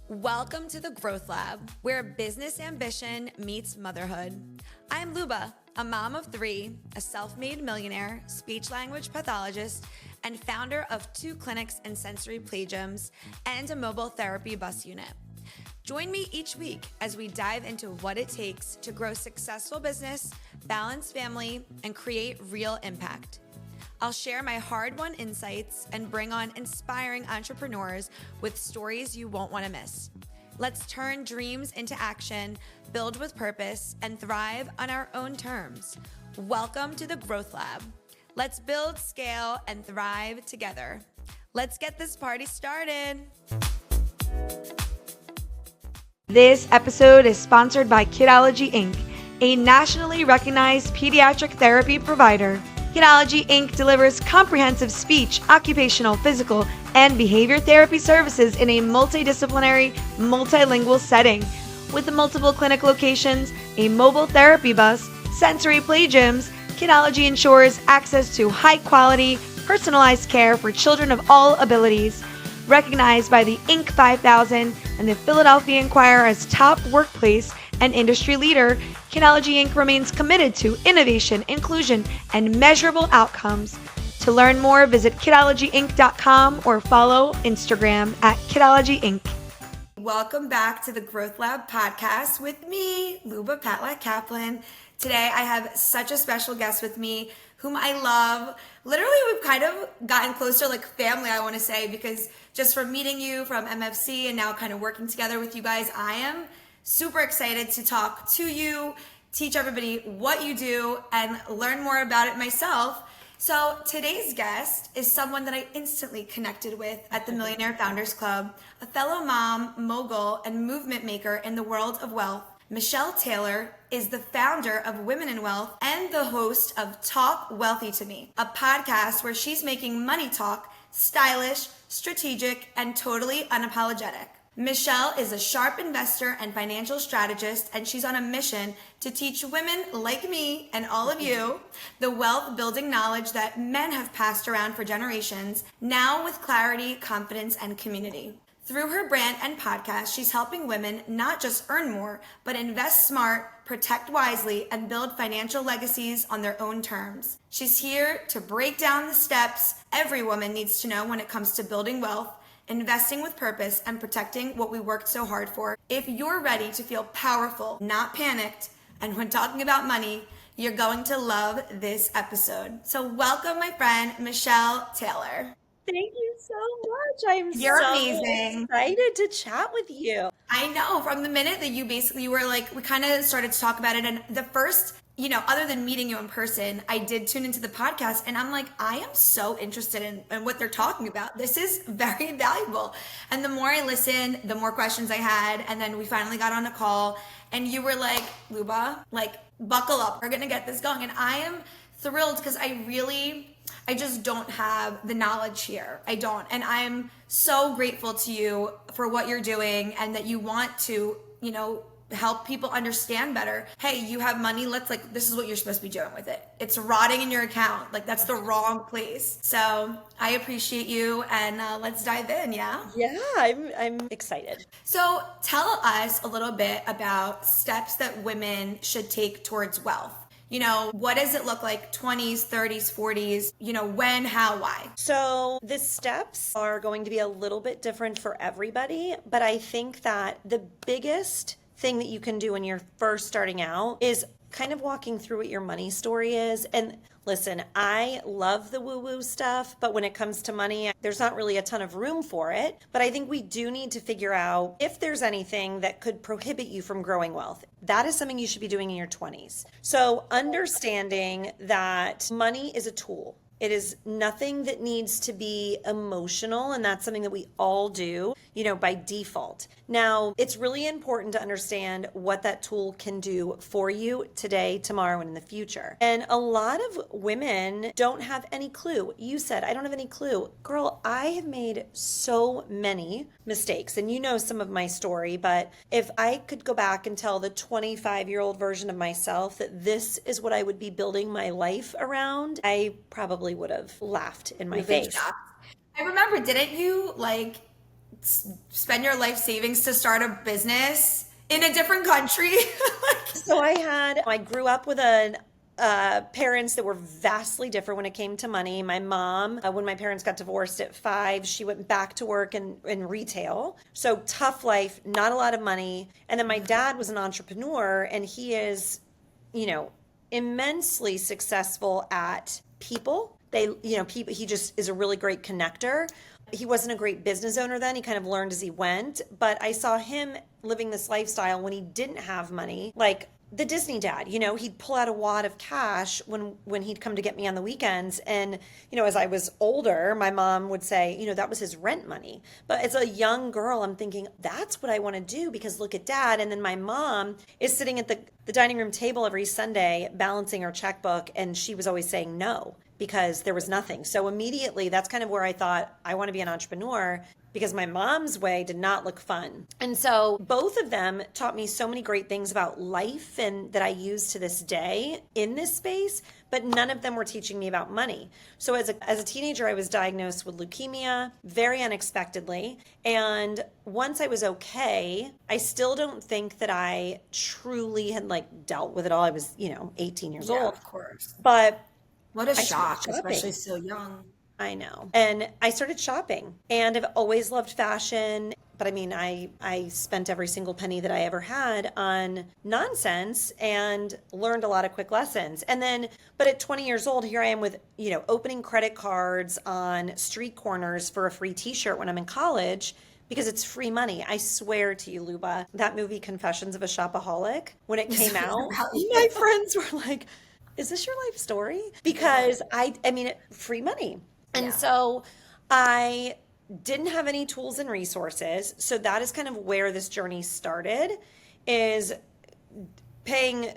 Welcome to the Growth Lab, where business ambition meets motherhood. I'm Luba, a mom of three, a self-made millionaire, speech-language pathologist, and founder of 2 clinics in sensory play gyms and a mobile therapy bus unit. Join me each week as we dive into what it takes to grow successful business, balance family, and create real impact. I'll share my hard-won insights and bring on inspiring entrepreneurs with stories you won't want to miss. Let's turn dreams into action, build with purpose, and thrive on our own terms. Welcome to the Growth Lab. Let's build, scale, and thrive together. Let's get this party started. This episode is sponsored by Kidology Inc., a nationally recognized pediatric therapy provider. Kidology Inc. delivers comprehensive speech, occupational, physical, and behavior therapy services in a multidisciplinary, multilingual setting. With multiple clinic locations, a mobile therapy bus, sensory play gyms, Kidology ensures access to high-quality, personalized care for children of all abilities. Recognized by the Inc. 5000 and the Philadelphia Inquirer as top workplace and industry leader, Kidology Inc. remains committed to innovation, inclusion, and measurable outcomes. To learn more, visit kidologyinc.com or follow Instagram at Kidology Inc. Welcome back to the Growth Lab podcast with me, Luba Kaplan. Today I have such a special guest with me whom I love. Literally, we've kind of gotten closer, like family, I want to say, because just from meeting you from MFC and now kind of working together with you guys, I am super excited to talk to you, teach everybody what you do, and learn more about it myself. So today's guest is someone that I instantly connected with at the Millionaire Founders Club, a fellow mom, mogul, and movement maker in the world of wealth. Michelle Taylor is the founder of Women in Wealth and the host of Talk Wealthy to Me, a podcast where she's making money talk stylish, strategic, and totally unapologetic. Michelle is a sharp investor and financial strategist, and she's on a mission to teach women like me and all of you the wealth building knowledge that men have passed around for generations, now with clarity, confidence, and community. Through her brand and podcast, she's helping women not just earn more, but invest smart, protect wisely, and build financial legacies on their own terms. She's here to break down the steps every woman needs to know when it comes to building wealth, investing with purpose, and protecting what we worked so hard for. If you're ready to feel powerful, not panicked, and when talking about money, you're going to love this episode. So welcome, my friend, Michelle Taylor. Thank you so much. You're so amazing. Excited to chat with you. I know, from the minute that you were like, we kind of started to talk about it, and the first, other than meeting you in person, I did tune into the podcast, and I'm like, I am so interested in what they're talking about. This is very valuable. And the more I listened, the more questions I had, and then we finally got on a call, and you were like, Luba, like, buckle up, we're gonna get this going. And I am thrilled because I just don't have the knowledge here. I don't. And I'm so grateful to you for what you're doing and that you want to, help people understand better. Hey, you have money. This is what you're supposed to be doing with it. It's rotting in your account. Like, that's the wrong place. So I appreciate you, and let's dive in. Yeah. Yeah, I'm excited. So tell us a little bit about steps that women should take towards wealth. What does it look like? 20s, 30s, 40s, when, how, why? So the steps are going to be a little bit different for everybody, but I think that the biggest thing that you can do when you're first starting out is kind of walking through what your money story is. And listen, I love the woo-woo stuff, but when it comes to money, there's not really a ton of room for it. But I think we do need to figure out if there's anything that could prohibit you from growing wealth. That is something you should be doing in your 20s. So understanding that money is a tool. It is nothing that needs to be emotional, and that's something that we all do, by default. Now, it's really important to understand what that tool can do for you today, tomorrow, and in the future. And a lot of women don't have any clue. You said, I don't have any clue. Girl, I have made so many mistakes, and you know some of my story, but if I could go back and tell the 25-year-old version of myself that this is what I would be building my life around, I probably would have laughed in my face. I remember, didn't you spend your life savings to start a business in a different country. So I grew up with parents that were vastly different when it came to money. My mom, when my parents got divorced at 5, she went back to work in retail. So tough life, not a lot of money. And then my dad was an entrepreneur, and he is, immensely successful at people. People, he just is a really great connector. He wasn't a great business owner then. He kind of learned as he went. But I saw him living this lifestyle when he didn't have money, like the Disney dad. He'd pull out a wad of cash when he'd come to get me on the weekends. And, as I was older, my mom would say, that was his rent money. But as a young girl, I'm thinking, that's what I want to do, because look at dad. And then my mom is sitting at the dining room table every Sunday balancing her checkbook, and she was always saying no, because there was nothing. So immediately, that's kind of where I thought, I want to be an entrepreneur, because my mom's way did not look fun. And so both of them taught me so many great things about life, and that I use to this day in this space, but none of them were teaching me about money. So as a teenager, I was diagnosed with leukemia very unexpectedly. And once I was okay, I still don't think that I truly had dealt with it all. I was, 18 years old. Of course. But What a I started shock, shopping. especially so young. I know. And I started shopping, and I've always loved fashion. But I mean, I spent every single penny that I ever had on nonsense and learned a lot of quick lessons. And then, but at 20 years old, here I am with, opening credit cards on street corners for a free t-shirt when I'm in college, because it's free money. I swear to you, Luba, that movie Confessions of a Shopaholic, when it came out, my friends were like, is this your life story? Because I mean, free money. And so I didn't have any tools and resources. So that is kind of where this journey started, is paying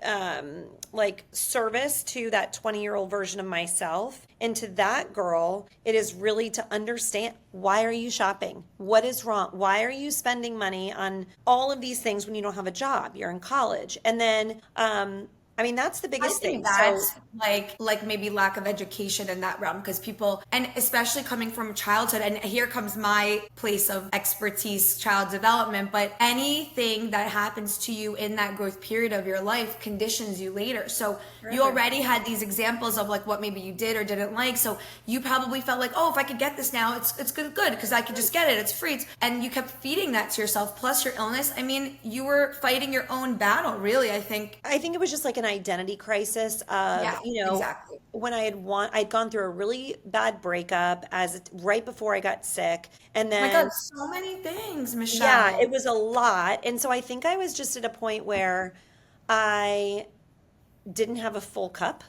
service to that 20-year-old version of myself. And to that girl, it is really to understand, why are you shopping? What is wrong? Why are you spending money on all of these things when you don't have a job? You're in college. And then that's the biggest thing. That's like maybe lack of education in that realm, because people, and especially coming from childhood, and here comes my place of expertise, child development, but anything that happens to you in that growth period of your life conditions you later. So you already had these examples of what maybe you did or didn't like. So you probably felt like, oh, if I could get this now, it's good because I could just get it. It's free. And you kept feeding that to yourself, plus your illness. I mean, you were fighting your own battle, really, I think. I think it was just like an identity crisis of, exactly. When I'd gone through a really bad breakup right before I got sick. And then, oh my God, so many things, Michelle. Yeah, it was a lot. And so I think I was just at a point where I didn't have a full cup.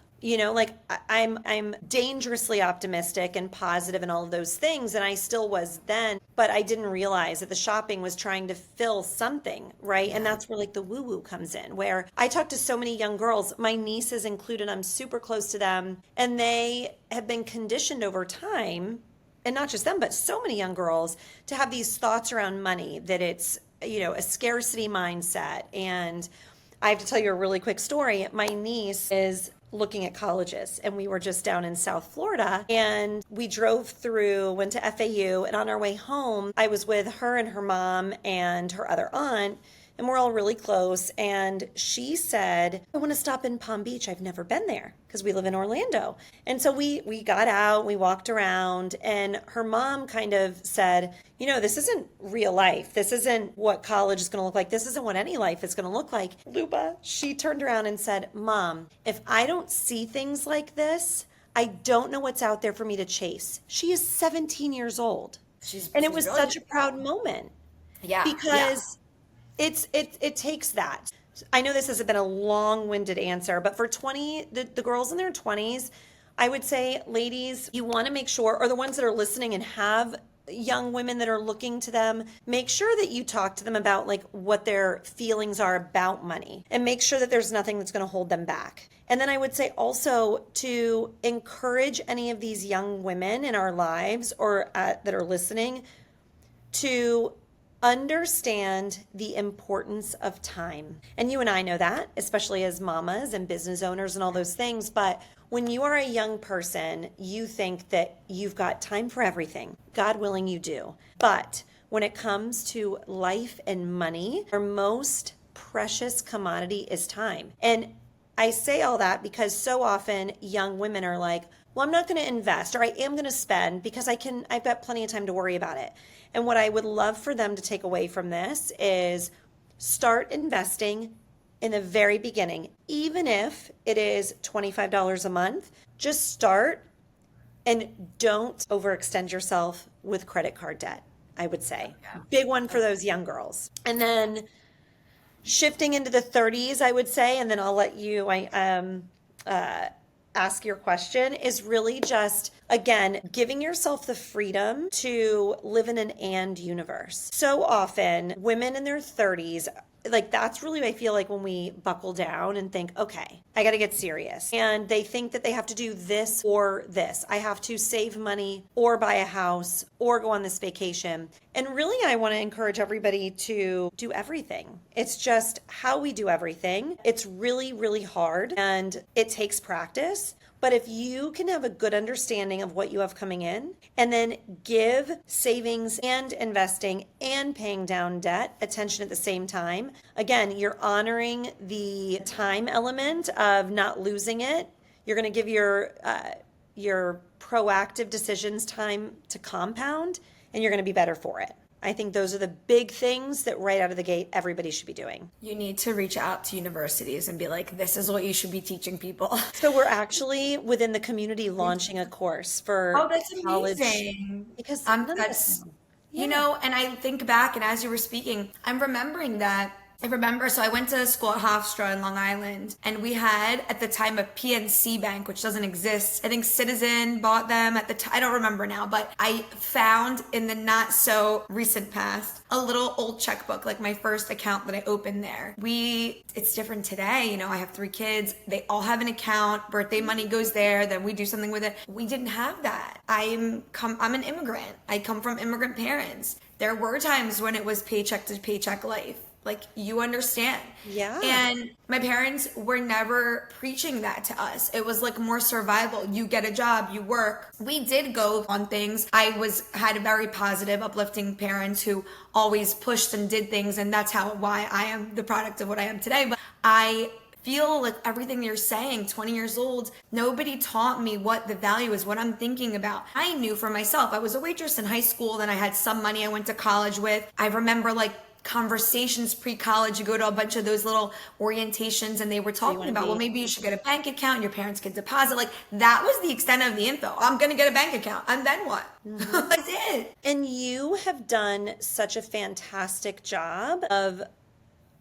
I'm dangerously optimistic and positive and all of those things, and I still was then, but I didn't realize that the shopping was trying to fill something, right? And that's where the woo-woo comes in, where I talk to so many young girls, my nieces included, I'm super close to them, and they have been conditioned over time, and not just them, but so many young girls, to have these thoughts around money, that it's, a scarcity mindset. And I have to tell you a really quick story. My niece is looking at colleges, and we were just down in South Florida, and we went to FAU, and on our way home, I was with her and her mom and her other aunt, and we're all really close. And she said, I want to stop in Palm Beach. I've never been there, because we live in Orlando. And so we got out, we walked around, and her mom kind of said, this isn't real life. This isn't what college is going to look like. This isn't what any life is going to look like. Luba, she turned around and said, Mom, if I don't see things like this, I don't know what's out there for me to chase. She is 17 years old. And it was such a proud moment. Yeah. Because it takes that. I know this has been a long-winded answer, but for the girls in their 20s, I would say, ladies, you want to make sure, or the ones that are listening and have young women that are looking to them, make sure that you talk to them about what their feelings are about money, and make sure that there's nothing that's going to hold them back. And then I would say also to encourage any of these young women in our lives or that are listening to understand the importance of time. And you and I know that, especially as mamas and business owners and all those things. But when you are a young person, you think that you've got time for everything. God willing, you do. But when it comes to life and money, our most precious commodity is time. And I say all that because so often young women are like, well, I'm not going to invest, or I am going to spend because I've got plenty of time to worry about it. And what I would love for them to take away from this is start investing in the very beginning, even if it is $25 a month. Just start and don't overextend yourself with credit card debt, I would say. Big one for those young girls. And then shifting into the 30s, I would say, and then I'll let you ask your question, is really just, again, giving yourself the freedom to live in an and universe. So often, women in their 30s, like that's really, I feel like when we buckle down and think, okay, I got to get serious. And they think that they have to do this or this. I have to save money or buy a house or go on this vacation. And really, I want to encourage everybody to do everything. It's just how we do everything. It's really, really hard and it takes practice. But if you can have a good understanding of what you have coming in and then give savings and investing and paying down debt attention at the same time, again, you're honoring the time element of not losing it. You're going to give your proactive decisions time to compound, and you're going to be better for it. I think those are the big things that right out of the gate, everybody should be doing. You need to reach out to universities and be like, this is what you should be teaching people. So we're actually within the community launching a course for college. Amazing. Because you know, and I think back, and as you were speaking, I'm remembering that. So I went to school at Hofstra in Long Island, and we had at the time a PNC bank, which doesn't exist. I think Citizen bought them at the time. I don't remember now, but I found in the not so recent past a little old checkbook, like my first account that I opened there. It's different today. You know, I have 3 kids. They all have an account. Birthday money goes there. Then we do something with it. We didn't have that. I'm an immigrant. I come from immigrant parents. There were times when it was paycheck to paycheck life. Like, you understand. Yeah. And my parents were never preaching that to us. It was like more survival. You get a job, you work. We did go on things. I had a very positive, uplifting parents who always pushed and did things. And that's why I am the product of what I am today. But I feel like everything you're saying, 20 years old, nobody taught me what the value is, what I'm thinking about. I knew for myself. I was a waitress in high school. Then I had some money I went to college with. I remember like conversations pre-college, you go to a bunch of those little orientations and they were talking about, well, maybe you should get a bank account, your parents could deposit. Like, that was the extent of the info. I'm going to get a bank account. And then what? That's it. And you have done such a fantastic job of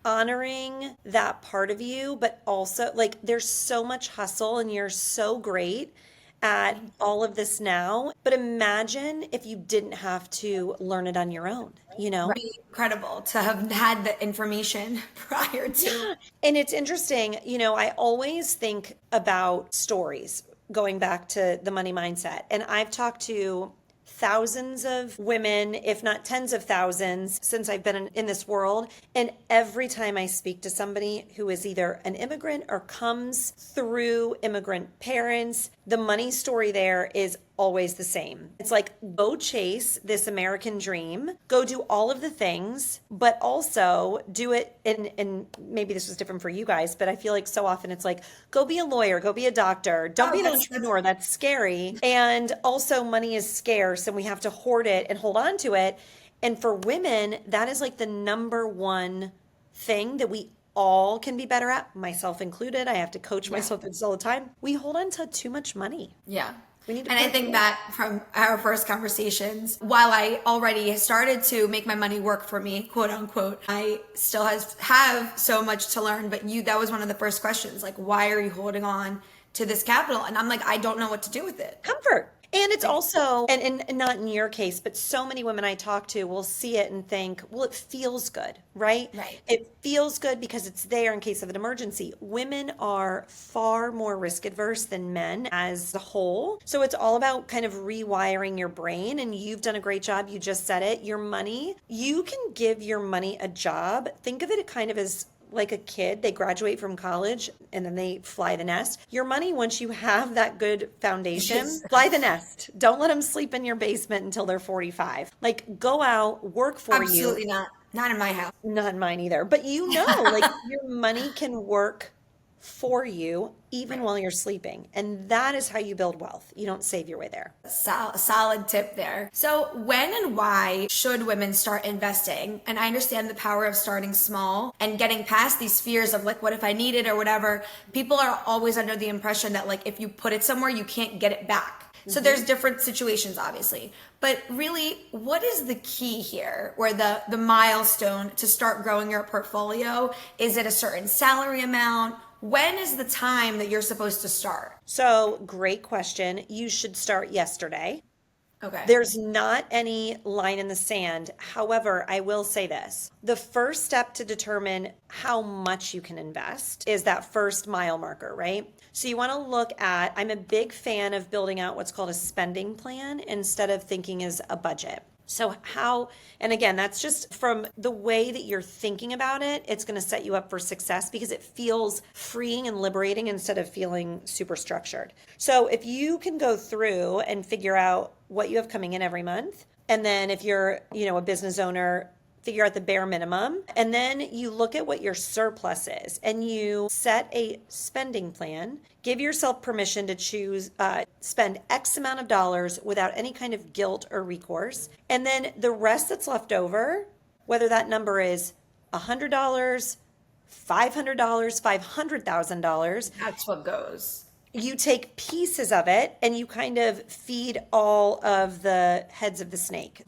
honoring that part of you, but also like there's so much hustle and you're so great at all of this now. But imagine if you didn't have to learn it on your own, you know? Right. Incredible to have had the information prior to. Yeah. And it's interesting, you know, I always think about stories going back to the money mindset. And I've talked to thousands of women, if not tens of thousands, since I've been in this world. And every time I speak to somebody who is either an immigrant or comes through immigrant parents, the money story there is always the same. It's like, go chase this American dream, go do all of the things, but also do it and maybe this was different for you guys, but I feel like so often it's like, go be a lawyer, go be a doctor, don't be an entrepreneur, that's scary. And also money is scarce and we have to hoard it and hold on to it. And for women, that is like the number one thing that we all can be better at, myself included. I have to coach myself through this all the time. We hold on to too much money. Yeah. And I think that from our first conversations, while I already started to make my money work for me, quote unquote, I still have so much to learn. But that was one of the first questions, like, why are you holding on to this capital? And I'm like, I don't know what to do with it. Comfort. And it's also, and not in your case, but so many women I talk to will see it and think, well, it feels good, right? Right. It feels good because it's there in case of an emergency. Women are far more risk adverse than men as a whole. So it's all about kind of rewiring your brain. And you've done a great job. You just said it. Your money, you can give your money a job. Think of it kind of as like a kid, they graduate from college and then they fly the nest. Your money, once you have that good foundation, fly the nest. Don't let them sleep in your basement until they're 45. Like, go out, work for you. Absolutely not. Not in my house. Not mine either. But like your money can work for you even while you're sleeping. And that is how you build wealth. You don't save your way there. Solid tip there. So when and why should women start investing? And I understand the power of starting small and getting past these fears of like, what if I need it or whatever? People are always under the impression that like, if you put it somewhere, you can't get it back. So there's different situations, obviously. But really, what is the key here or the milestone to start growing your portfolio? Is it a certain salary amount? When is the time that you're supposed to start? So, great question. You should start yesterday. Okay. There's not any line in the sand. However, I will say this. The first step to determine how much you can invest is that first mile marker, right? So you want to look at, I'm a big fan of building out what's called a spending plan instead of thinking as a budget. So how, and again, that's just from the way that you're thinking about it, it's going to set you up for success because it feels freeing and liberating instead of feeling super structured. So if you can go through and figure out what you have coming in every month, and then if you're, a business owner, figure out the bare minimum, and then you look at what your surplus is and you set a spending plan, give yourself permission to choose, spend X amount of dollars without any kind of guilt or recourse. And then the rest that's left over, whether that number is $100, $500, $500,000, That's what goes. you take pieces of it and you kind of feed all of the heads of the snake.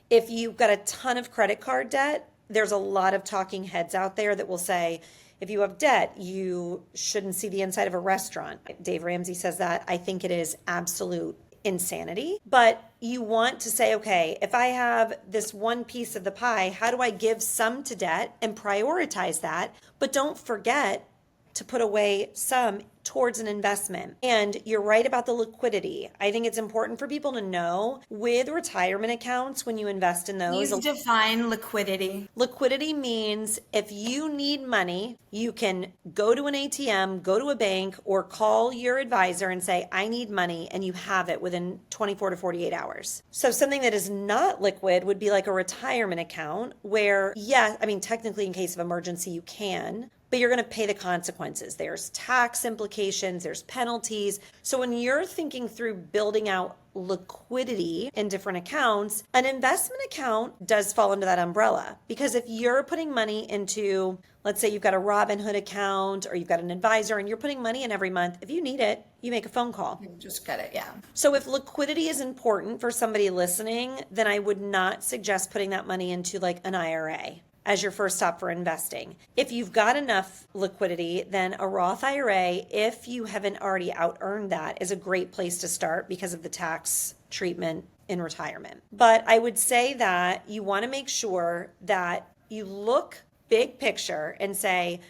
If you've got a ton of credit card debt, there's a lot of talking heads out there that will say, if you have debt, you shouldn't see the inside of a restaurant. Dave Ramsey says that. I think it is absolute insanity. But you want to say, okay, if I have this one piece of the pie, how do I give some to debt and prioritize that? But don't forget to put away some towards an investment. And you're right about the liquidity. I think it's important for people to know with retirement accounts, when you invest in those. Please define liquidity. Liquidity means if you need money, you can go to an ATM, go to a bank, or call your advisor and say, I need money, and you have it within 24 to 48 hours. So something that is not liquid would be like a retirement account where, technically in case of emergency, you can, but you're going to pay the consequences. There's tax implications, there's penalties. So when you're thinking through building out liquidity in different accounts, an investment account does fall under that umbrella. Because if you're putting money into, let's say you've got a Robinhood account or you've got an advisor and you're putting money in every month, if you need it, you make a phone call. You just get it, yeah. So if liquidity is important for somebody listening, then I would not suggest putting that money into like an IRA as your first stop for investing. If you've got enough liquidity, then a Roth IRA, if you haven't already out-earned that, is a great place to start because of the tax treatment in retirement. But I would say that you want to make sure that you look big picture and say,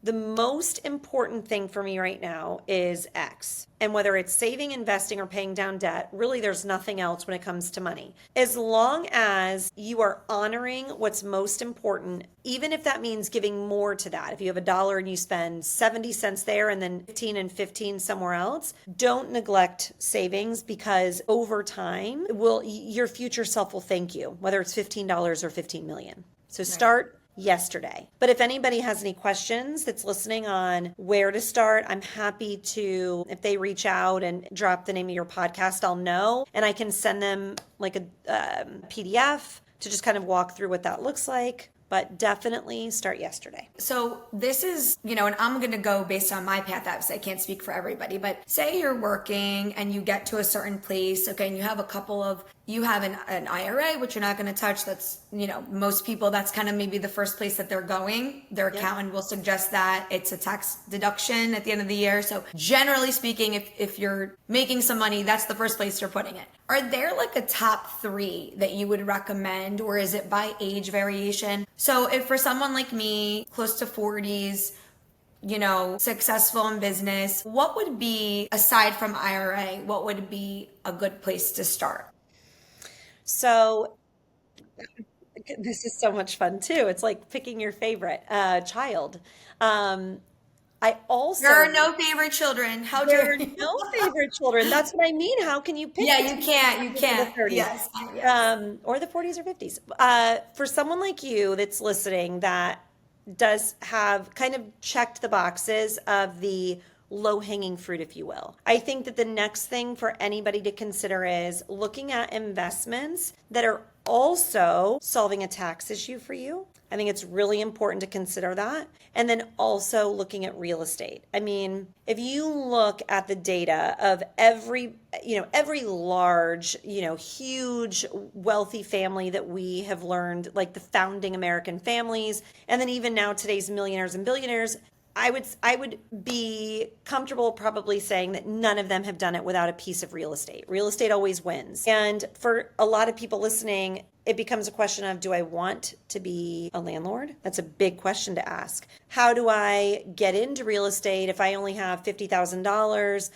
the most important thing for me right now is X. And whether it's saving, investing, or paying down debt, really there's nothing else when it comes to money. As long as you are honoring what's most important, even if that means giving more to that. If you have $1 and you spend 70 cents there and then 15 and 15 somewhere else, don't neglect savings because over time, your future self will thank you, whether it's $15 or 15 million. So start yesterday. But if anybody has any questions that's listening on where to start, I'm happy to, if they reach out and drop the name of your podcast, I'll know. And I can send them like a PDF to just kind of walk through what that looks like. But definitely start yesterday. So this is, and I'm going to go based on my path. Obviously, I can't speak for everybody, but say you're working and you get to a certain place, okay, and you have you have an IRA, which you're not going to touch. That's, most people, that's kind of maybe the first place that they're going. Their accountant will suggest that it's a tax deduction at the end of the year. So generally speaking, if you're making some money, that's the first place you're putting it. Are there like a top 3 that you would recommend, or is it by age variation? So if for someone like me, close to 40s, successful in business, what would be, aside from IRA, what would be a good place to start? So this is so much fun too. It's like picking your favorite child. I also, There are no favorite children. How there dare are you? no favorite children. That's what I mean. How can you pick Yeah, you between can't. You the 20s or the can't. 30s? Yes. Yes. Or the 40s or 50s. For someone like you that's listening that does have kind of checked the boxes of the low hanging fruit, if you will. I think that the next thing for anybody to consider is looking at investments that are also solving a tax issue for you. I think it's really important to consider that. And then also looking at real estate. I mean, if you look at the data of every large, huge wealthy family that we have learned, like the founding American families, and then even now today's millionaires and billionaires, I would be comfortable probably saying that none of them have done it without a piece of real estate. Real estate always wins. And for a lot of people listening, it becomes a question of, do I want to be a landlord? That's a big question to ask. How do I get into real estate if I only have $50,000?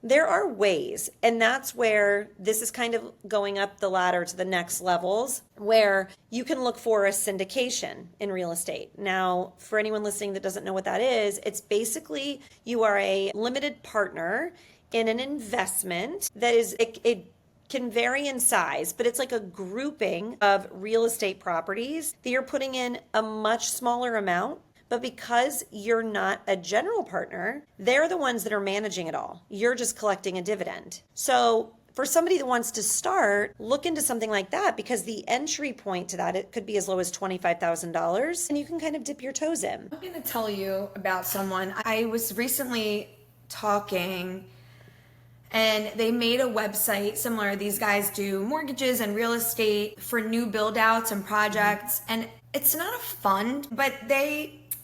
There are ways, and that's where this is kind of going up the ladder to the next levels, where you can look for a syndication in real estate. Now, for anyone listening that doesn't know what that is, it's basically you are a limited partner in an investment that is, it can vary in size, but it's like a grouping of real estate properties that you're putting in a much smaller amount. But because you're not a general partner, they're the ones that are managing it all. You're just collecting a dividend. So for somebody that wants to start, look into something like that, because the entry point to that, it could be as low as $25,000, and you can kind of dip your toes in. I'm going to tell you about someone. I was recently talking, and they made a website similar. These guys do mortgages and real estate for new build outs and projects. And it's not a fund, but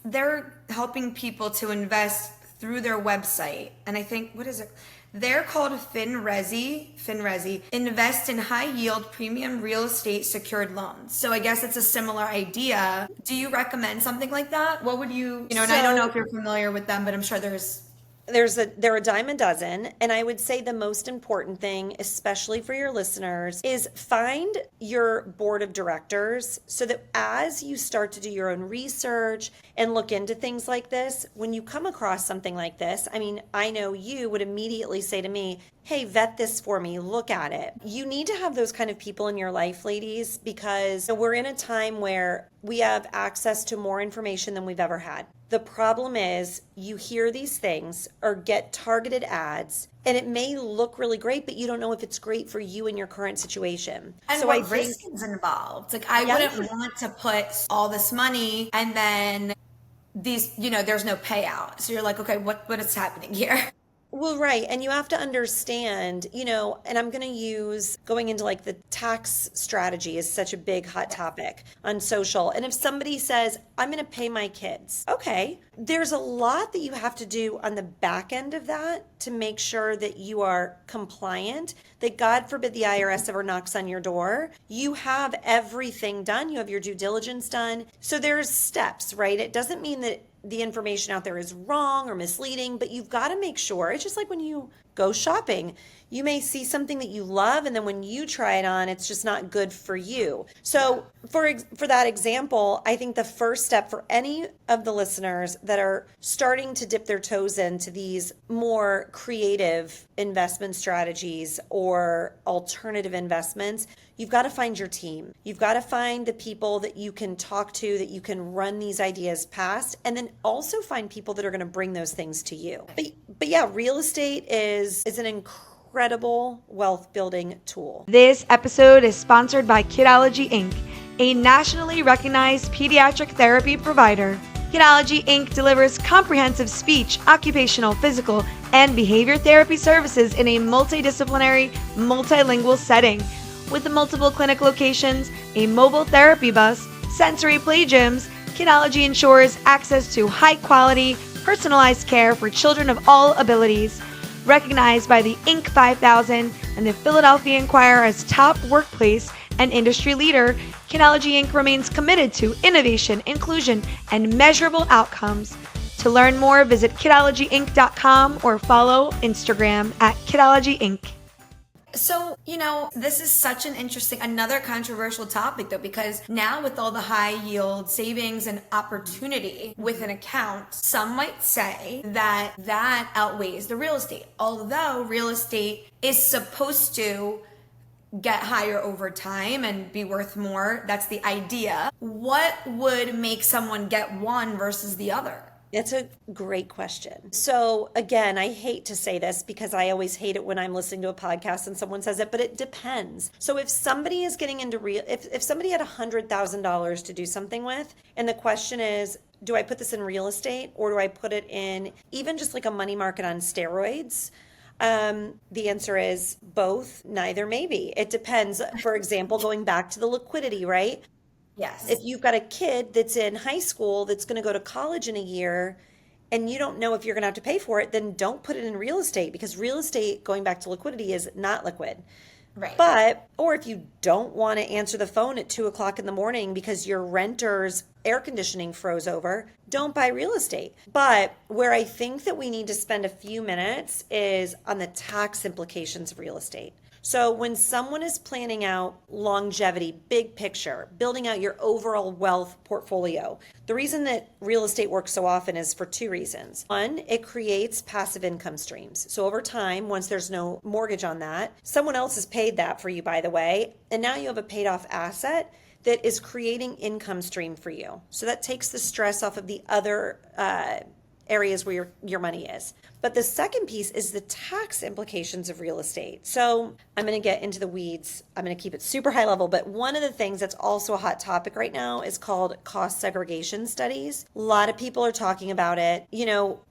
they're helping people to invest through their website. And I think, what is it? They're called FinResi, invest in high yield premium real estate secured loans. So I guess it's a similar idea. Do you recommend something like that? What would and I don't know if you're familiar with them, but I'm sure they're a dime a dozen. And I would say the most important thing, especially for your listeners, is find your board of directors, so that as you start to do your own research and look into things like this, when you come across something like this, I mean, I know you would immediately say to me, hey, vet this for me, look at it. You need to have those kind of people in your life, ladies, because we're in a time where we have access to more information than we've ever had. The problem is you hear these things or get targeted ads, and it may look really great, but you don't know if it's great for you in your current situation. And so what risk is involved? Like, I wouldn't want to put all this money and then there's no payout. So you're like, okay, what is happening here? Well, right. And you have to understand, and I'm going to use going into like the tax strategy is such a big hot topic on social. And if somebody says, I'm going to pay my kids, okay, there's a lot that you have to do on the back end of that to make sure that you are compliant, that God forbid the IRS ever knocks on your door. You have everything done. You have your due diligence done. So there's steps, right? It doesn't mean that the information out there is wrong or misleading, but you've got to make sure. It's just like when you go shopping, you may see something that you love, and then when you try it on, it's just not good for you. So for that example, I think the first step for any of the listeners that are starting to dip their toes into these more creative investment strategies or alternative investments, you've got to find your team. You've got to find the people that you can talk to, that you can run these ideas past, and then also find people that are going to bring those things to you. But yeah, real estate is an incredible wealth building tool. This episode is sponsored by Kidology Inc., a nationally recognized pediatric therapy provider. Kidology Inc. delivers comprehensive speech, occupational, physical, and behavior therapy services in a multidisciplinary, multilingual setting. With multiple clinic locations, a mobile therapy bus, sensory play gyms, Kidology ensures access to high-quality, personalized care for children of all abilities. Recognized by the Inc. 5000 and the Philadelphia Inquirer as top workplace and industry leader, Kidology Inc. remains committed to innovation, inclusion, and measurable outcomes. To learn more, visit kidologyinc.com or follow Instagram at Kidology Inc. So, this is such an interesting, another controversial topic though, because now with all the high yield savings and opportunity with an account, some might say that that outweighs the real estate. Although real estate is supposed to get higher over time and be worth more. That's the idea. What would make someone get one versus the other? That's a great question. So again, I hate to say this because I always hate it when I'm listening to a podcast and someone says it, but it depends. So if somebody is getting into if somebody had $100,000 to do something with, and the question is, do I put this in real estate or do I put it in even just like a money market on steroids? The answer is both, neither, maybe. It depends. For example, going back to the liquidity, right? Yes. If you've got a kid that's in high school that's going to go to college in a year and you don't know if you're going to have to pay for it, then don't put it in real estate, because real estate, going back to liquidity, is not liquid. Right. But, or if you don't want to answer the phone at 2 o'clock in the morning because your renter's air conditioning froze over, don't buy real estate. But where I think that we need to spend a few minutes is on the tax implications of real estate. So when someone is planning out longevity, big picture, building out your overall wealth portfolio, the reason that real estate works so often is for two reasons. One, it creates passive income streams. So over time, once there's no mortgage on that, someone else has paid that for you, by the way, and now you have a paid off asset that is creating income stream for you. So that takes the stress off of the other areas where your money is. But the second piece is the tax implications of real estate. So I'm going to get into the weeds. I'm going to keep it super high level. But one of the things that's also a hot topic right now is called cost segregation studies. A lot of people are talking about it.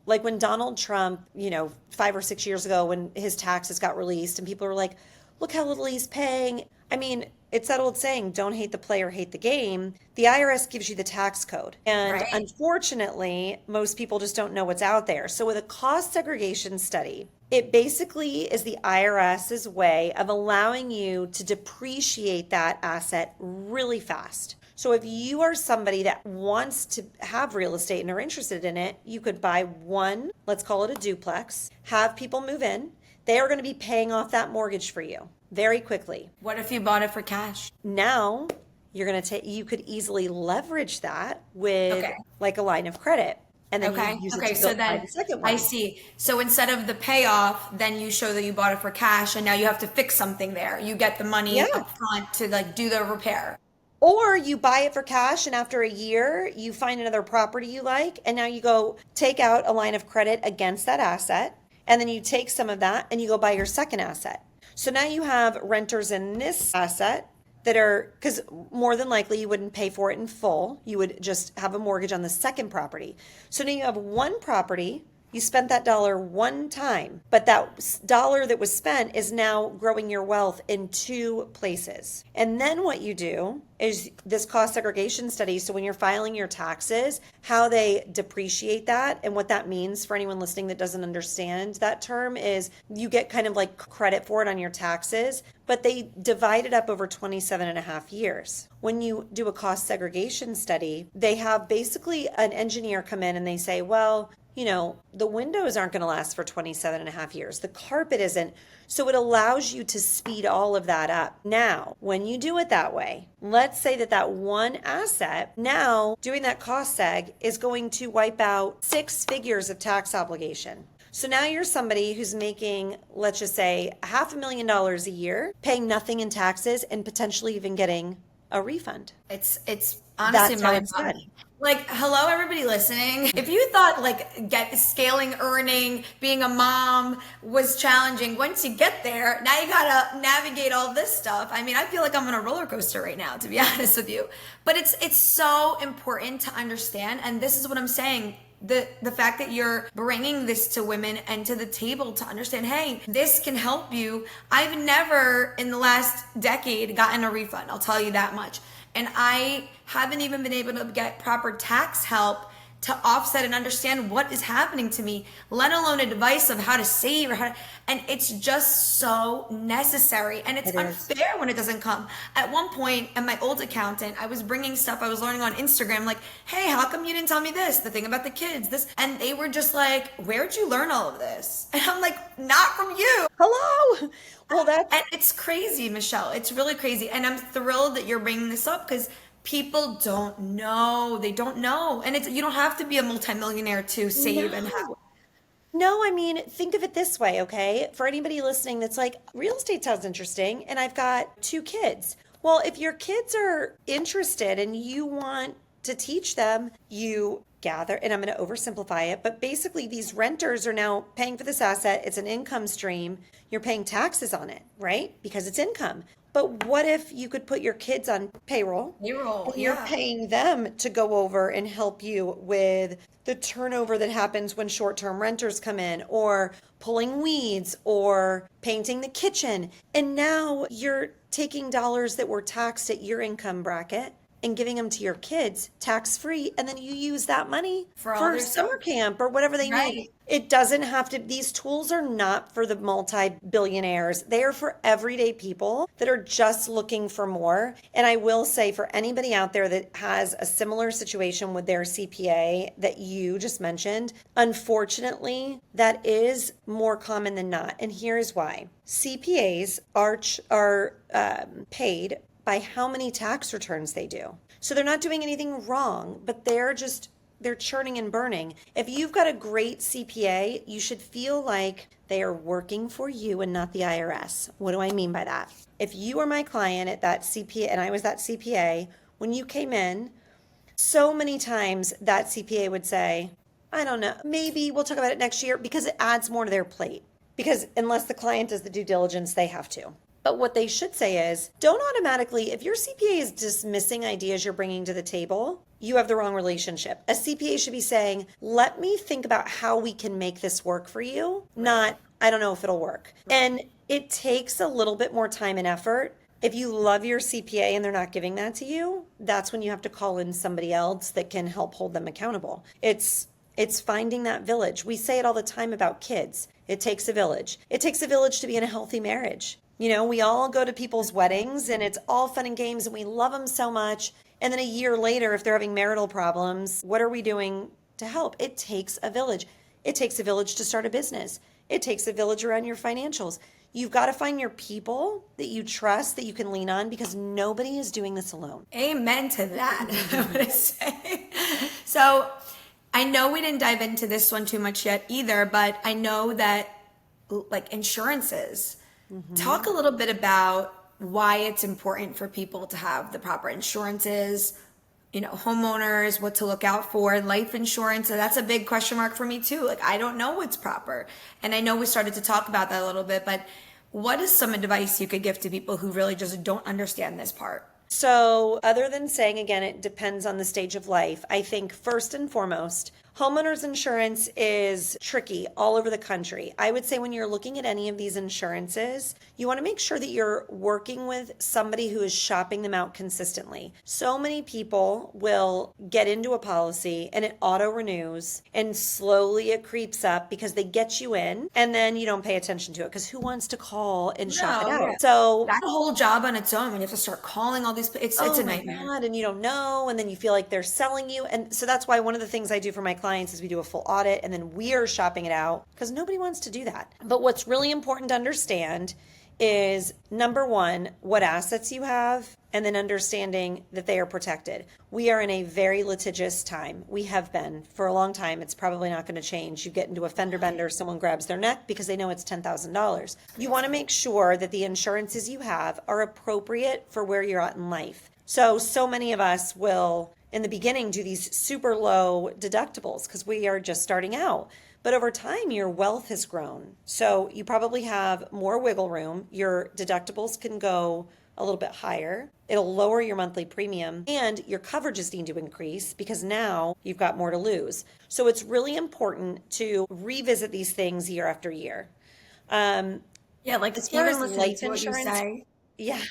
Like when Donald Trump, 5 or 6 years ago, when his taxes got released and people were like, look how little he's paying. I mean, it's that old saying, don't hate the player, hate the game. The IRS gives you the tax code. And Right. Unfortunately, most people just don't know what's out there. So with a cost segregation study, it basically is the IRS's way of allowing you to depreciate that asset really fast. So if you are somebody that wants to have real estate and are interested in it, you could buy one, let's call it a duplex, have people move in. They are going to be paying off that mortgage for you very quickly. What if you bought it for cash? Now you're going to you could easily leverage that with Okay. like a line of credit. And then Okay. you use Okay. it to So go buy then the second one. I see. So instead of the payoff, then you show that you bought it for cash, and now you have to fix something there. You get the money Yeah. up front to do the repair. Or you buy it for cash and after a year you find another property you like, and now you go take out a line of credit against that asset, and then you take some of that and you go buy your second asset. So now you have renters in this asset that are, because more than likely you wouldn't pay for it in full. You would just have a mortgage on the second property. So now you have one property. You spent that dollar one time, but that dollar that was spent is now growing your wealth in two places. And then what you do is this cost segregation study. So when you're filing your taxes, how they depreciate that and what that means for anyone listening that doesn't understand that term is you get kind of like credit for it on your taxes, but they divide it up over 27 and a half years. When you do a cost segregation study, they have basically an engineer come in and they say, well, the windows aren't going to last for 27 and a half years. The carpet isn't. So it allows you to speed all of that up. Now, when you do it that way, let's say that one asset, now doing that cost seg is going to wipe out 6 figures of tax obligation. So now you're somebody who's making, let's just say, $500,000 a year, paying nothing in taxes and potentially even getting a refund. It's honestly That's how mind it's done. boggling. Hello, everybody listening. If you thought scaling, earning, being a mom was challenging, once you get there, now you gotta navigate all this stuff. I mean, I feel like I'm on a roller coaster right now, to be honest with you. But it's so important to understand, and this is what I'm saying. The fact that you're bringing this to women and to the table to understand, hey, this can help you. I've never in the last decade gotten a refund. I'll tell you that much. And I haven't even been able to get proper tax help to offset and understand what is happening to me, let alone advice of how to save or and it's just so necessary. And it's It is. unfair when it doesn't come. At one point, at my old accountant, I was bringing stuff I was learning on Instagram, like, hey, how come you didn't tell me this? The thing about the kids, this. And they were just like, where'd you learn all of this? And I'm like, not from you. Hello. Well, that's And it's crazy, Michelle. It's really crazy. And I'm thrilled that you're bringing this up because people don't know. They don't know. And you don't have to be a multimillionaire to save and have. No, I mean, think of it this way, okay? For anybody listening that's like, real estate sounds interesting, and I've got 2 kids. Well, if your kids are interested and you want to teach them, you gather, and I'm going to oversimplify it, but basically these renters are now paying for this asset. It's an income stream. You're paying taxes on it, right? Because it's income. But what if you could put your kids on payroll? Payroll, And you're yeah. paying them to go over and help you with the turnover that happens when short-term renters come in, or pulling weeds, or painting the kitchen. And now you're taking dollars that were taxed at your income bracket and giving them to your kids tax-free, and then you use that money For all for their summer stuff. camp or whatever they Right. need. It doesn't have to, these tools are not for the multi-billionaires. They are for everyday people that are just looking for more. And I will say, for anybody out there that has a similar situation with their CPA that you just mentioned, unfortunately, that is more common than not. And here's why. CPAs are paid by how many tax returns they do. So they're not doing anything wrong, but they're churning and burning. If you've got a great CPA, you should feel like they are working for you and not the IRS. What do I mean by that? If you were my client at that CPA and I was that CPA, when you came in, so many times that CPA would say, I don't know, maybe we'll talk about it next year, because it adds more to their plate. Because unless the client does the due diligence, they have to. But what they should say is, don't automatically, if your CPA is dismissing ideas you're bringing to the table, you have the wrong relationship. A CPA should be saying, let me think about how we can make this work for you, not, I don't know if it'll work. And it takes a little bit more time and effort. If you love your CPA and they're not giving that to you, that's when you have to call in somebody else that can help hold them accountable. It's finding that village. We say it all the time about kids. It takes a village. It takes a village to be in a healthy marriage. You know, we all go to people's weddings and it's all fun and games and we love them so much. And then a year later, if they're having marital problems, what are we doing to help? It takes a village. It takes a village to start a business. It takes a village around your financials. You've got to find your people that you trust, that you can lean on, because nobody is doing this alone. Amen to that, I would say. So I know we didn't dive into this one too much yet either, but I know that like insurances, talk a little bit about why it's important for people to have the proper insurances, you know, homeowners, what to look out for, life insurance. And that's a big question mark for me too. Like, I don't know what's proper. And I know we started to talk about that a little bit, but what is some advice you could give to people who really just don't understand this part? So, other than saying, again, it depends on the stage of life, I think first and foremost, homeowners insurance is tricky all over the country. I would say when you're looking at any of these insurances, you want to make sure that you're working with somebody who is shopping them out consistently. So many people will get into a policy and it auto renews and slowly it creeps up because they get you in and then you don't pay attention to it because who wants to call and shop it out? Yeah. So That whole job on its own, when you have to start calling all these, it's oh a my nightmare. God, and you don't know, and then you feel like they're selling you. And so that's why one of the things I do for my clients is we do a full audit and then we are shopping it out because nobody wants to do that. But what's really important to understand is number one, what assets you have, and then understanding that they are protected. We are in a very litigious time. We have been for a long time. It's probably not going to change. You get into a fender bender, someone grabs their neck because they know it's $10,000. You want to make sure that the insurances you have are appropriate for where you're at in life. So many of us will, in the beginning, do these super low deductibles because we are just starting out. But over time, your wealth has grown. So you probably have more wiggle room. Your deductibles can go a little bit higher. It'll lower your monthly premium and your coverages need to increase because now you've got more to lose. So it's really important to revisit these things year after year. Yeah, like As far even as listening life to what you insurance, say. yeah.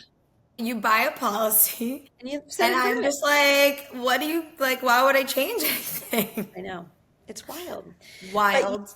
You buy a policy And you and said I'm just like, what do you like? Why would I change anything? I know. It's wild. But Wild.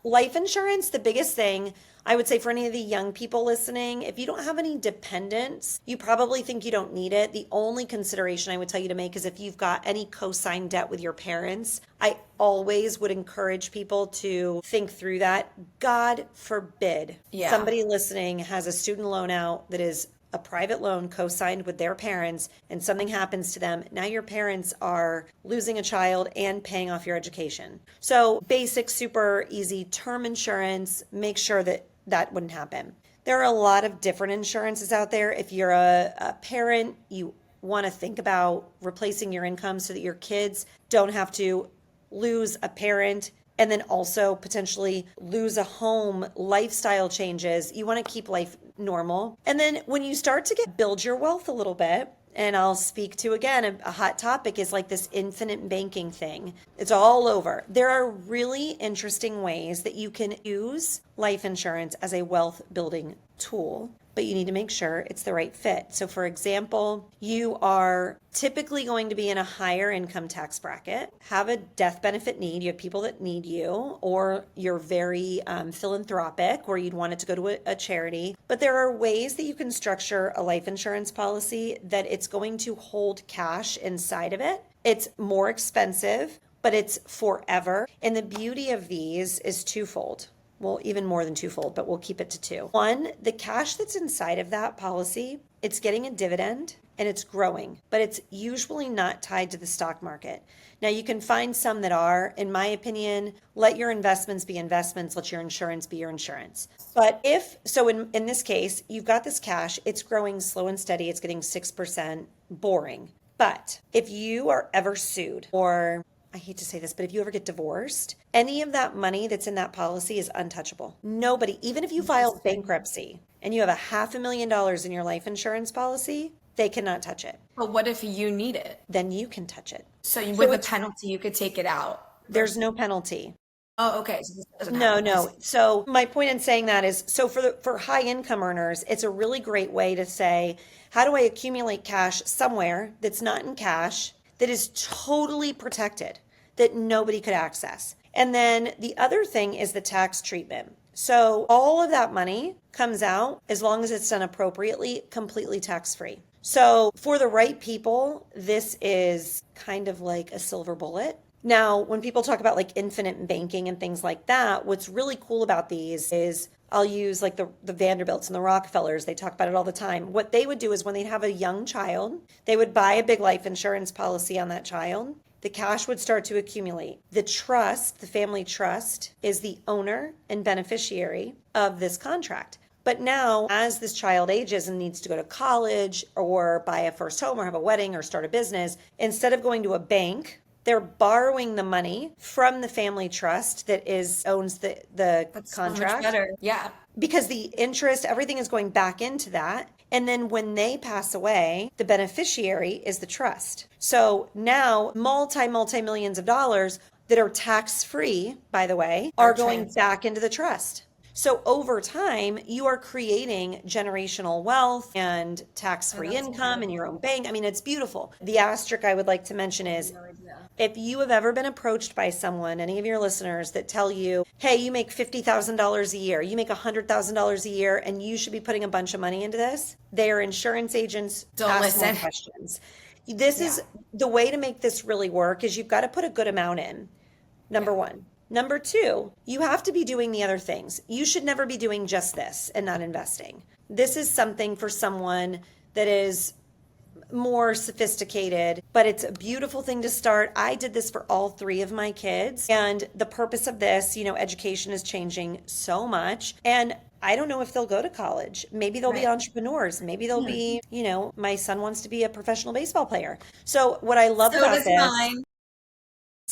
life insurance, the biggest thing I would say for any of the young people listening, if you don't have any dependents, you probably think you don't need it. The only consideration I would tell you to make is if you've got any co-signed debt with your parents. I always would encourage people to think through that. God forbid Yeah. somebody listening has a student loan out that is a private loan co-signed with their parents and something happens to them. Now your parents are losing a child and paying off your education. So basic, super easy term insurance, make sure that that wouldn't happen. There are a lot of different insurances out there. If you're a parent, you want to think about replacing your income so that your kids don't have to lose a parent and then also potentially lose a home, lifestyle changes. You want to keep life normal. And then when you start to build your wealth a little bit, and I'll speak to again, a hot topic is like this infinite banking thing. It's all over. There are really interesting ways that you can use life insurance as a wealth building tool, but you need to make sure it's the right fit. So for example, you are typically going to be in a higher income tax bracket, have a death benefit need, you have people that need you, or you're very philanthropic where you'd want it to go to a charity. But there are ways that you can structure a life insurance policy that it's going to hold cash inside of it. It's more expensive, but it's forever. And the beauty of these is twofold. Well, even more than twofold, but we'll keep it to two. One, the cash that's inside of that policy, it's getting a dividend and it's growing, but it's usually not tied to the stock market. Now, you can find some that are. In my opinion, let your investments be investments, let your insurance be your insurance. But in this case, you've got this cash, it's growing slow and steady, it's getting 6%, boring. But if you are ever sued, or I hate to say this, but if you ever get divorced, any of that money that's in that policy is untouchable. Nobody, even if you filed bankruptcy and you have $500,000 in your life insurance policy, they cannot touch it. But what if you need it? Then you can touch it. With a penalty, you could take it out. There's no penalty. Oh, okay. So this doesn't No, happen. no. So my point in saying that is, so for high income earners, it's a really great way to say, how do I accumulate cash somewhere that's not in cash, that is totally protected, that nobody could access? And then the other thing is the tax treatment. So all of that money comes out, as long as it's done appropriately, completely tax-free. So for the right people, this is kind of like a silver bullet. Now, when people talk about like infinite banking and things like that, what's really cool about these is, I'll use like the Vanderbilts and the Rockefellers. They talk about it all the time. What they would do is when they'd have a young child, they would buy a big life insurance policy on that child. The cash would start to accumulate. The trust, the family trust, is the owner and beneficiary of this contract. But now, as this child ages and needs to go to college or buy a first home or have a wedding or start a business, instead of going to a bank, they're borrowing the money from the family trust that owns the That's contract. so much better. Yeah. Because the interest, everything is going back into that. And then when they pass away, the beneficiary is the trust. So now multi-millions of dollars that are tax-free, by the way, are going back into the trust. So over time, you are creating generational wealth and tax-free income in your own bank. I mean, it's beautiful. The asterisk I would like to mention is, if you have ever been approached by someone, any of your listeners, that tell you, hey, you make $50,000 a year, you make $100,000 a year, and you should be putting a bunch of money into this, they are insurance agents. Don't listen. More questions. This is the way to make this really work, is you've got to put a good amount in, number one. Number two, you have to be doing the other things. You should never be doing just this and not investing. This is something for someone that is more sophisticated, but it's a beautiful thing to start. I did this for all three of my kids. And the purpose of this, education is changing so much. And I don't know if they'll go to college. Maybe they'll be entrepreneurs. Maybe they'll be, my son wants to be a professional baseball player. So what I love about this,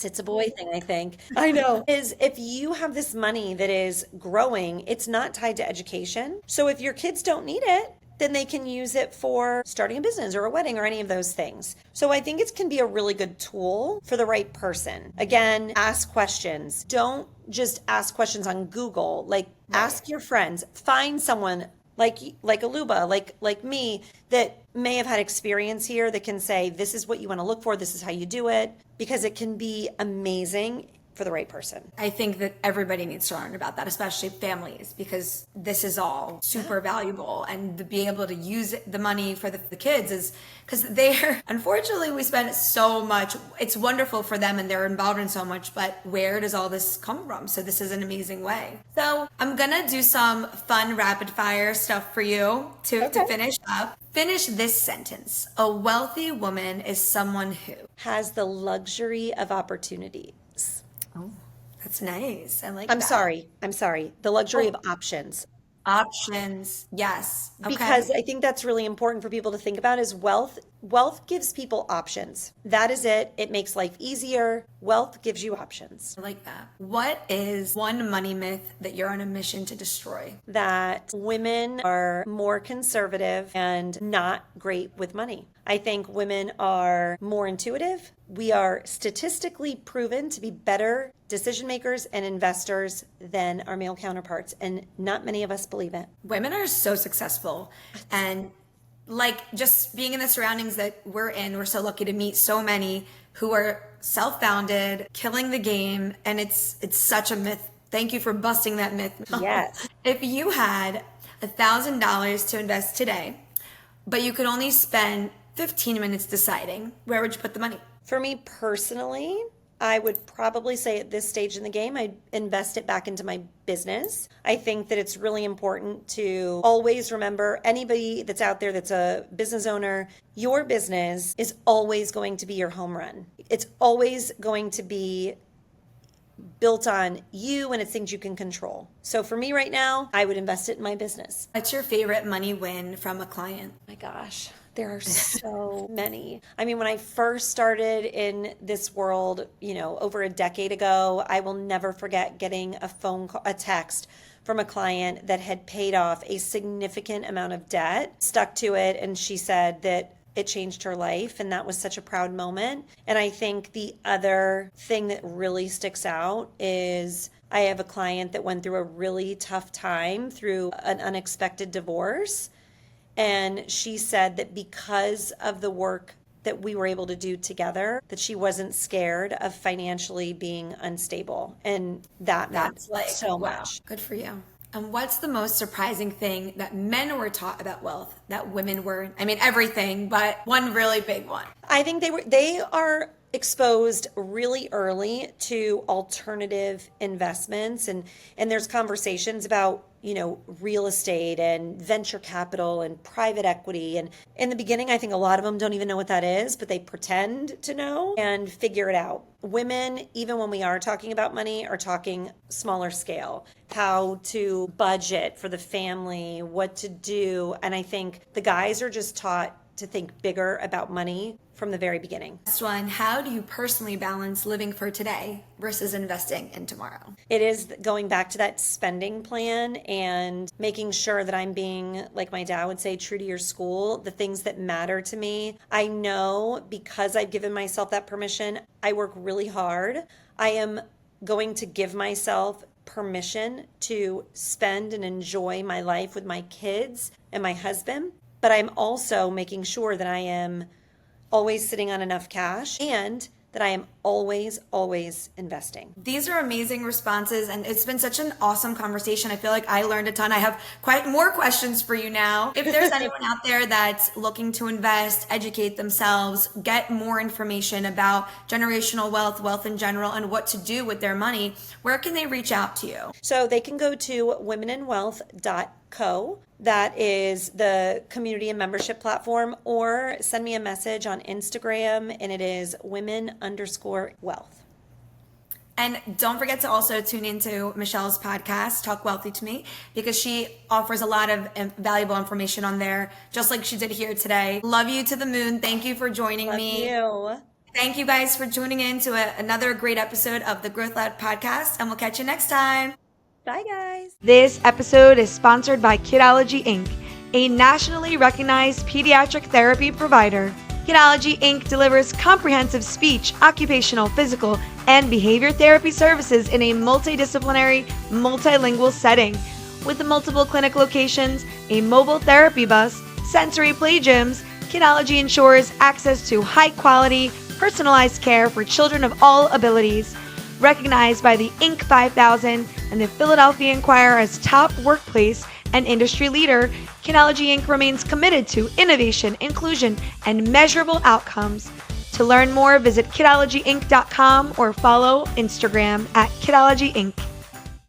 it's a boy thing, I think. I know. Is if you have this money that is growing, it's not tied to education. So if your kids don't need it, then they can use it for starting a business or a wedding or any of those things. So I think it can be a really good tool for the right person. Again, ask questions. Don't just ask questions on Google. Ask your friends. Find someone like a Luba, like me, that may have had experience here that can say, this is what you want to look for, this is how you do it, because it can be amazing for the right person. I think that everybody needs to learn about that, especially families, because this is all super valuable. And to be able to use the money for the kids is because unfortunately, we spend so much. It's wonderful for them and they're involved in so much, but where does all this come from? So this is an amazing way. So I'm going to do some fun rapid fire stuff for you to finish up. Finish this sentence. A wealthy woman is someone who has the luxury of opportunity. Oh, that's nice. I like I'm that. sorry. The luxury of options. Options. Yes. Okay. Because I think that's really important for people to think about is wealth. Wealth gives people options. That is it. It makes life easier. Wealth gives you options. I like that. What is one money myth that you're on a mission to destroy? That women are more conservative and not great with money. I think women are more intuitive. We are statistically proven to be better decision makers and investors than our male counterparts, and not many of us believe it. Women are so successful, and like just being in the surroundings that we're in, we're so lucky to meet so many who are self-founded, killing the game, and it's such a myth. Thank you for busting that myth. Yes. If you had $1,000 to invest today, but you could only spend 15 minutes deciding, where would you put the money? For me personally, I would probably say at this stage in the game, I'd invest it back into my business. I think that it's really important to always remember, anybody that's out there that's a business owner, your business is always going to be your home run. It's always going to be built on you and it's things you can control. So for me right now, I would invest it in my business. What's your favorite money win from a client? My gosh. There are so many. I mean, when I first started in this world, over a decade ago, I will never forget getting a text from a client that had paid off a significant amount of debt, stuck to it, and she said that it changed her life, and that was such a proud moment. And I think the other thing that really sticks out is I have a client that went through a really tough time through an unexpected divorce. And she said that because of the work that we were able to do together, that she wasn't scared of financially being unstable. And that's like so much. Good for you. And what's the most surprising thing that men were taught about wealth that women weren't? I mean, everything, but one really big one. I think they are exposed really early to alternative investments, and there's conversations about real estate and venture capital and private equity. And in the beginning, I think a lot of them don't even know what that is, but they pretend to know and figure it out. Women, even when we are talking about money, are talking smaller scale, how to budget for the family, what to do. And I think the guys are just taught to think bigger about money from the very beginning. Next one, how do you personally balance living for today versus investing in tomorrow? It is going back to that spending plan and making sure that I'm being, like my dad would say, true to your school, the things that matter to me. I know because I've given myself that permission, I work really hard. I am going to give myself permission to spend and enjoy my life with my kids and my husband. But I'm also making sure that I am always sitting on enough cash and that I am always investing. These are amazing responses, and it's been such an awesome conversation. I feel like I learned a ton. I have quite more questions for you now. If there's anyone out there that's looking to invest, educate themselves, get more information about generational wealth in general, and what to do with their money, where can they reach out to you? So they can go to womeninwealth.co. That is the community and membership platform, or send me a message on Instagram, and it is women_wealth. And don't forget to also tune into Michelle's podcast, Talk Wealthy to Me, because she offers a lot of valuable information on there, just like she did here today. Love you to the moon. Thank you for joining me. Love you. Thank you guys for tuning in to another great episode of the Growth Loud podcast, and we'll catch you next time. Bye, guys. This episode is sponsored by Kidology Inc., a nationally recognized pediatric therapy provider. Kidology Inc. delivers comprehensive speech, occupational, physical, and behavior therapy services in a multidisciplinary, multilingual setting. With multiple clinic locations, a mobile therapy bus, sensory play gyms, Kidology ensures access to high-quality, personalized care for children of all abilities. Recognized by the Inc. 5000 and the Philadelphia Inquirer as top workplace and industry leader, Kidology Inc. remains committed to innovation, inclusion, and measurable outcomes. To learn more, visit kidologyinc.com or follow Instagram at Kidology Inc.